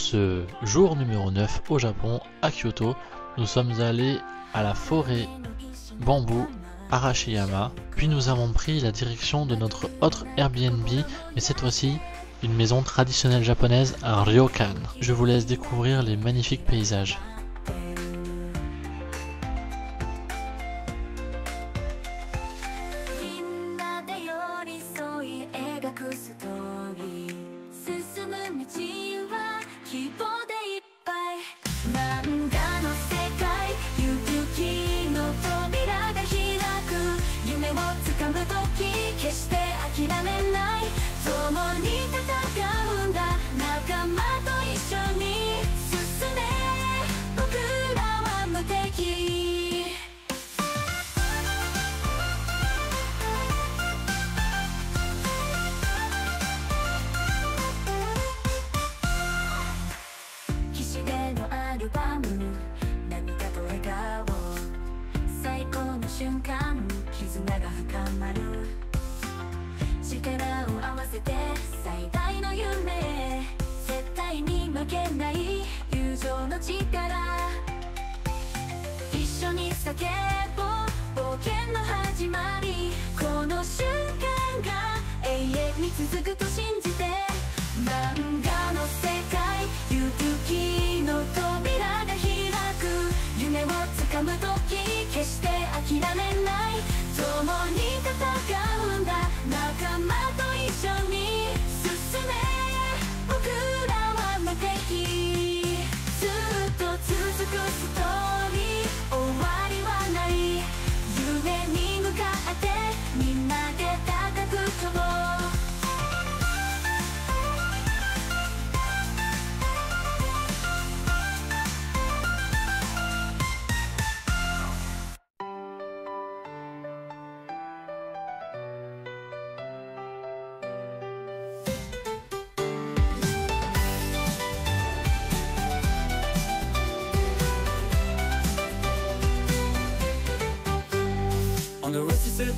ce jour numéro 9 au Japon, à Kyoto, nous sommes allés à la forêt bambou Arashiyama, puis nous avons pris la direction de notre autre Airbnb, mais cette fois-ci une maison traditionnelle japonaise à Ryokan. Je vous laisse découvrir les magnifiques paysages.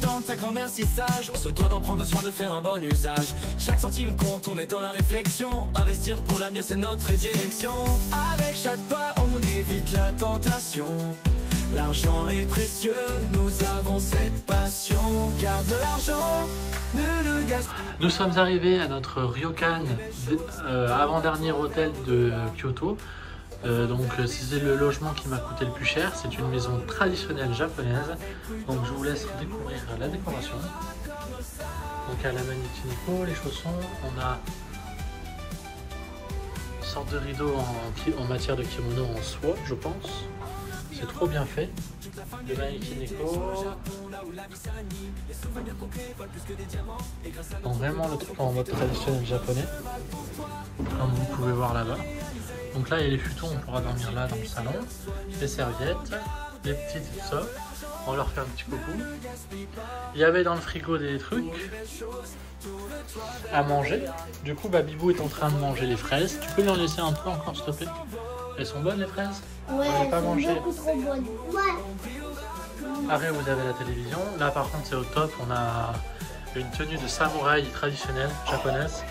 Dans ta grand-mère si sage, on se doit d'en prendre soin, de faire un bon usage. Chaque centime compte, on est dans la réflexion. Investir pour l'avenir, c'est notre direction. Avec chaque pas, on évite la tentation. L'argent est précieux, nous avons cette passion. Garde de l'argent, ne le gaspille. Nous sommes arrivés à notre Ryokan, avant-dernier hôtel de Kyoto. Donc c'est le logement qui m'a coûté le plus cher. C'est une maison traditionnelle japonaise. Donc je vous laisse découvrir la décoration. Donc à la Manikiniko, les chaussons, on a une sorte de rideau en matière de kimono en soie, je pense. C'est trop bien fait. Le Manikiniko. Donc vraiment le truc en mode traditionnel japonais, comme vous pouvez voir là-bas. Donc là il y a les futons, on pourra dormir là dans le salon, les serviettes, les petites et tout ça, on va leur faire un petit coucou. Il y avait dans le frigo des trucs à manger, du coup Bibou est en train de manger les fraises. Tu peux lui en laisser un peu encore s'il te plaît? Elles sont bonnes les fraises? Ouais, elles pas sont mangé. Beaucoup trop bonnes. Ouais. Après vous avez la télévision, là par contre c'est au top, on a une tenue de samouraï traditionnelle japonaise.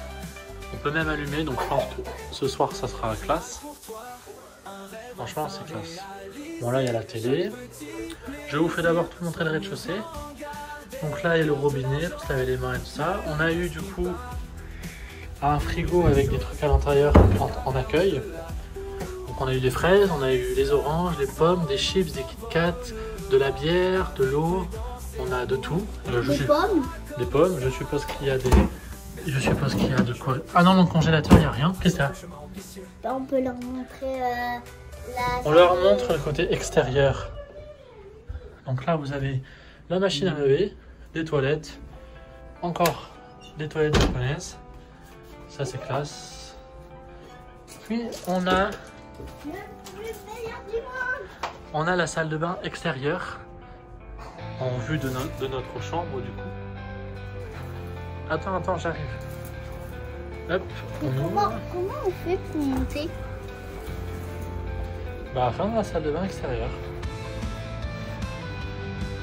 On peut même allumer, donc je pense que ce soir ça sera classe. Franchement c'est classe. Bon là il y a la télé. Je vous fais d'abord tout montrer le rez-de-chaussée. Donc là il y a le robinet pour se laver les mains et tout ça. On a eu du coup un frigo avec des trucs à l'intérieur en accueil. Donc on a eu des fraises, on a eu les oranges, les pommes, des chips, des Kit Kat, de la bière, de l'eau. On a de tout. Pommes. Des pommes, je suppose qu'il y a des... Je suppose qu'il y a de quoi... Ah non, dans le congélateur, il n'y a rien. Qu'est-ce qu'il y a? On peut leur montrer On leur montre le côté extérieur. Donc là, vous avez la machine à laver, des toilettes, encore des toilettes japonaises. Ça, c'est classe. Puis, on a la salle de bain extérieure en vue de notre chambre, du coup. Attends, j'arrive. Hop, on ouvre. Comment on fait pour monter? Bah, fin de la salle de bain extérieure.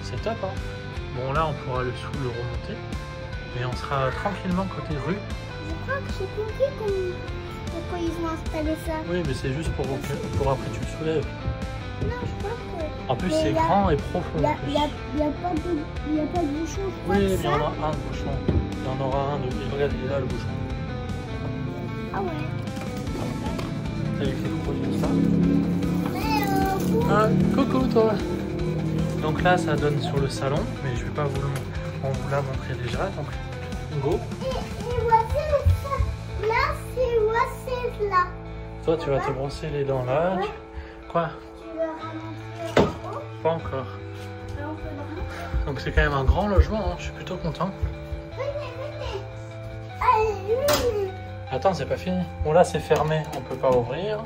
C'est top, hein. Bon, là, on pourra le remonter. Mais on sera tranquillement côté rue. Je crois que j'ai compris Pourquoi ils ont installé ça? Oui, mais c'est juste pour après tu le soulèves. Non, je crois que... En plus, Mais c'est là, grand et profond. Il n'y a, en plus. y a pas de bouchon, je crois Oui, que mais il y en ça. a un de bouchon. Il y en aura un de. Regarde, il est là le bouchon. Ah ouais. Avec les gros comme ça. Mais Ah, coucou toi. Donc là, ça donne sur le salon, mais je vais pas on vous l'a montré déjà. Donc, go. et voici ça. Là, voici là. Toi, tu vas te brosser les dents là. Ouais. Quoi? Tu veux ramasser en haut? Pas encore. Là, on peut le ramasser. Donc c'est quand même un grand logement, hein. Je suis plutôt content. Venez. Allez, venez. Attends, c'est pas fini. Bon là c'est fermé, on peut pas ouvrir.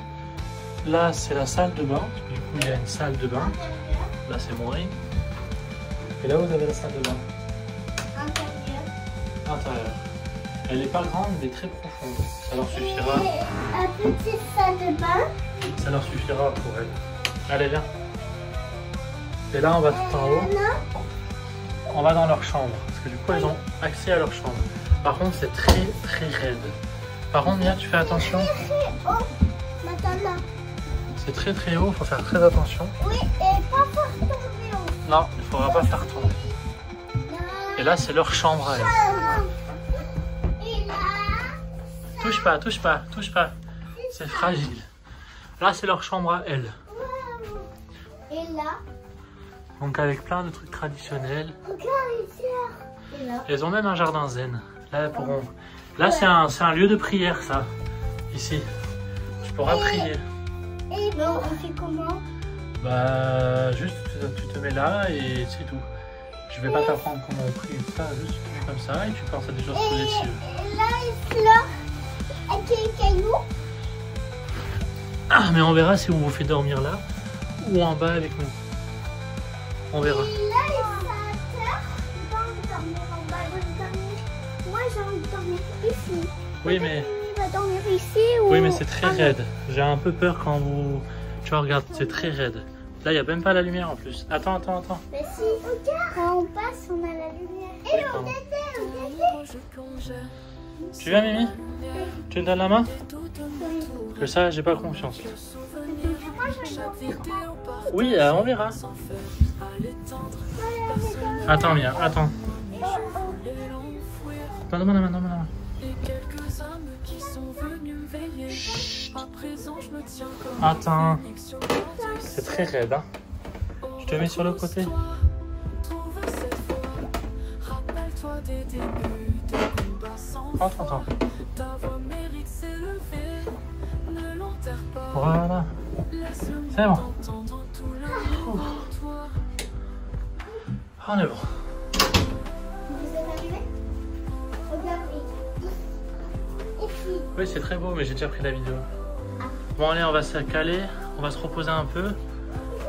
Là c'est la salle de bain. Du coup il y a une salle de bain. Là c'est mon ring. Et là vous avez la salle de bain. Intérieur. Elle est pas grande mais très profonde. Ça leur suffira. Et un petit salle de bain. Ça leur suffira pour elle. Allez viens. Et là on va tout en haut. Non. On va dans leur chambre. Parce que du coup elles ont accès à leur chambre. Par contre c'est très très raide. Par contre Mia, tu fais attention. Oh, maintenant. C'est très très haut, il faut faire très attention. Oui, et pas faire tomber en haut. Non, il ne faudra pas faire tomber. Et là c'est leur chambre à elles. Et là. Touche pas, touche pas, touche pas. C'est fragile. Là c'est leur chambre à elles. Et là. Donc avec plein de trucs traditionnels. Regarde ici. Et là. Elles ont même un jardin zen. Là elles pourront. Là c'est un lieu de prière ça. Ici. Tu pourras prier. Et bon, on fait comment? Bah juste tu te mets là et c'est tout. Je vais pas t'apprendre comment on prie ça, juste tu te mets comme ça et tu penses à des choses positives. Et là, il pleure avec les cailloux. Ah mais on verra si on vous fait dormir là ou en bas avec nous. On verra. Et là, il fait à terre. J'ai pas envie de dormir en bas, j'ai envie de dormir. Moi, j'ai envie de dormir ici. Oui mais. Il va dormir ici ou... Oui mais c'est très raide. J'ai un peu peur quand vous... Tu vois, regarde, c'est très raide. Là, il n'y a même pas la lumière en plus. Attends. Mais si, regarde. Quand on passe, on a la lumière. Et on était. Tu viens, Mimi? Tu me donnes la main? Que ça, j'ai pas confiance. Oui, on verra. Attends, Mia, attends. Donne-moi la main. Attends. C'est très raide, hein. Je te mets sur le côté. Attends. Voilà. C'est bon. On est bon. Vous êtes arrivés? Regardez. Ici. Oui, c'est très beau, mais j'ai déjà pris la vidéo. Bon, allez, on va se caler, on va se reposer un peu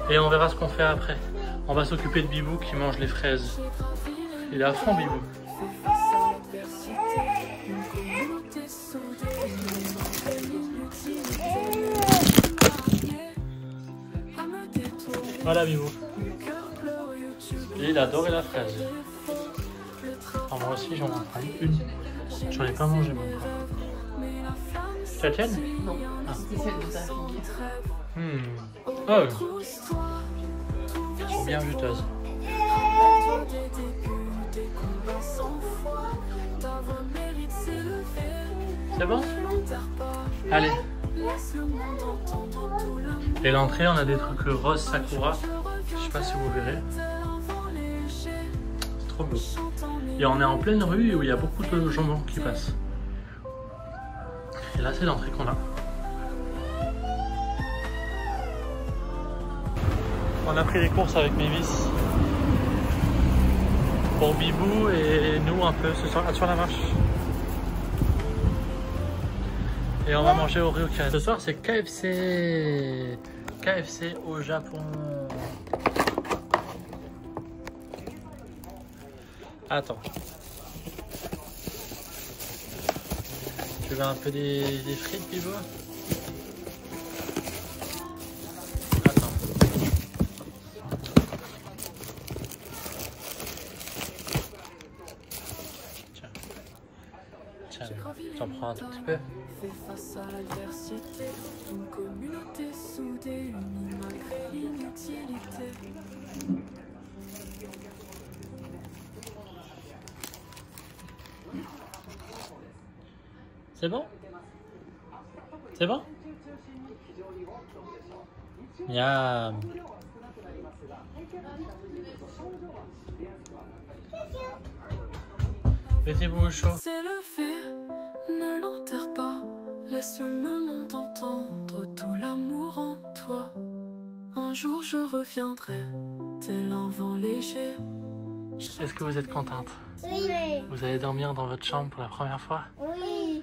et on verra ce qu'on fait après. On va s'occuper de Bibou qui mange les fraises. Il est à fond, Bibou. Voilà, Bibou. Et il a adoré la fraise. Alors, moi aussi, j'en ai pris une. J'en ai pas mangé, moi. Tu la tiennes? Non, c'est celle de ta fille. Oh. Elles sont bien juteuses. C'est bon? Allez. Et l'entrée, on a des trucs rose sakura. Je sais pas si vous verrez. C'est trop beau. Et on est en pleine rue où il y a beaucoup de gens qui passent. Et là, c'est l'entrée qu'on a. On a pris des courses avec Mévis. Pour Bibou et nous un peu ce soir sur la marche. Et on va manger au Ryokan. Ce soir, c'est KFC. KFC au Japon. Attends. Tu veux un peu des frites, Bibou? Attends. Tiens, t'en prends un tout petit peu. face à l'adversité. Une communauté soudée, unie malgré l'inutilité. C'est bon? C'est bon? Miam. Mettez-vous au chaud. C'est le fait, ne l'enterre pas. Laisse le monde entendre tout l'amour en toi. Un jour je reviendrai, tel un vent léger. Est-ce que vous êtes contente? Oui. Vous allez dormir dans votre chambre pour la première fois? Oui.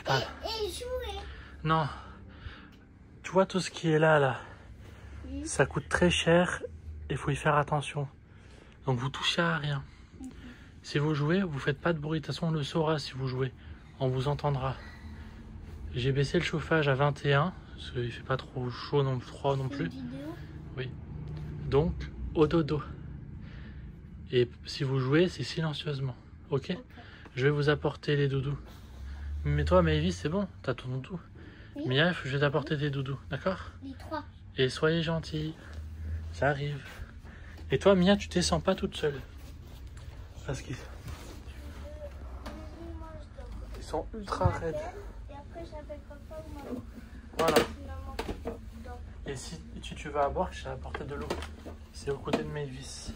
Pas... Et jouer. Non. Tu vois tout ce qui est là, Oui. ça coûte très cher et il faut y faire attention. Donc vous touchez à rien. Si vous jouez, vous faites pas de bruit. De toute façon, on le saura si vous jouez. On vous entendra. J'ai baissé le chauffage à 21, parce qu'il fait pas trop chaud, non, froid non plus. Oui. Donc, au dodo. Et si vous jouez, c'est silencieusement. Ok? Je vais vous apporter les doudous. Mais toi, Maëvis, c'est bon, t'as ton doudou. Oui. Mia, je vais t'apporter des doudous, d'accord? Les 3. Et soyez gentils. Ça arrive. Et toi, Mia, tu te sens pas toute seule. Parce qu'ils sont ultra raides. Et après, j'appelle papa ou maman. Voilà. Maman. Et si tu veux à boire, je t'ai apporté de l'eau. C'est aux côtés de Maëvis.